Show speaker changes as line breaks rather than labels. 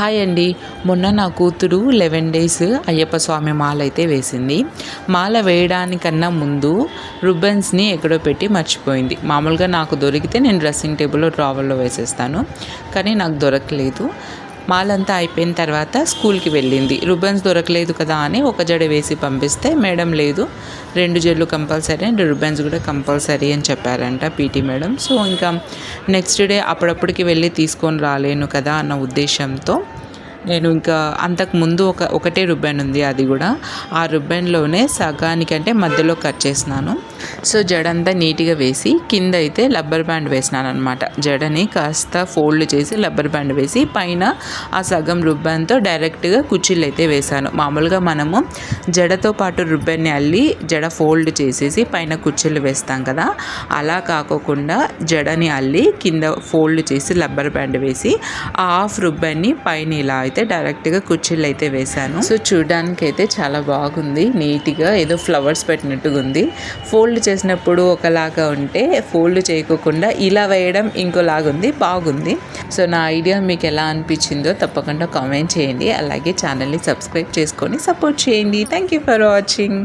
Hi అండి. మొన్న నా కూతురు 11 డేస్ అయ్యప్ప స్వామి మాల అయితే వేసింది. మాల వేయడానికన్నా ముందు రుబ్బన్స్ని ఎక్కడో పెట్టి మర్చిపోయింది. మామూలుగా నాకు దొరికితే నేను డ్రెస్సింగ్ టేబుల్లో డ్రావర్లో వేసేస్తాను, కానీ నాకు దొరకలేదు. మాలంతా అయిపోయిన తర్వాత స్కూల్కి వెళ్ళింది. రుబ్బన్స్ దొరకలేదు కదా అని ఒక జడ వేసి పంపిస్తే మేడం లేదు, 2 జడలు కంపల్సరీ అండ్ రుబ్బన్స్ కూడా కంపల్సరీ అని చెప్పారంట పీటీ మేడం. సో ఇంకా నెక్స్ట్ డే అప్పుడప్పటికి వెళ్ళి తీసుకొని రాలేను కదా అన్న ఉద్దేశంతో నేను ఇంకా అంతకుముందు ఒకటే రుబ్బన్ ఉంది, అది కూడా ఆ రుబ్బన్లోనే సగానికంటే మధ్యలో కట్ చేసినాను. సో జడంతా నీట్గా వేసి కింద అయితే రబ్బర్ బ్యాండ్ వేసినాను అనమాట. జడని కాస్త ఫోల్డ్ చేసి రబ్బర్ బ్యాండ్ వేసి పైన ఆ సగం రుబ్బన్తో డైరెక్ట్గా కుర్చీలు అయితే వేశాను. మామూలుగా మనము జడతో పాటు రుబ్బన్ని అల్లి జడ ఫోల్డ్ చేసేసి పైన కుర్చీలు వేస్తాం కదా, అలా కాకోకుండా జడని అల్లి కింద ఫోల్డ్ చేసి రబ్బర్ బ్యాండ్ వేసి ఆ హాఫ్ రుబ్బన్ని పైన ఇలా అయితే డైరెక్ట్గా కుర్చీలు అయితే వేశాను. సో చూడడానికి అయితే చాలా బాగుంది, నీట్గా ఏదో ఫ్లవర్స్ పెట్టినట్టుగా ఉంది. ఫోల్డ్ చేసినప్పుడు ఒకలాగా ఉంటే ఫోల్డ్ చేయకోకుండా ఇలా వేయడం ఇంకోలాగా ఉంది, బాగుంది. సో నా ఐడియా మీకు ఎలా అనిపించిందో తప్పకుండా కామెంట్ చేయండి. అలాగే ఛానల్ని సబ్స్క్రైబ్ చేసుకొని సపోర్ట్ చేయండి. Thank you for watching.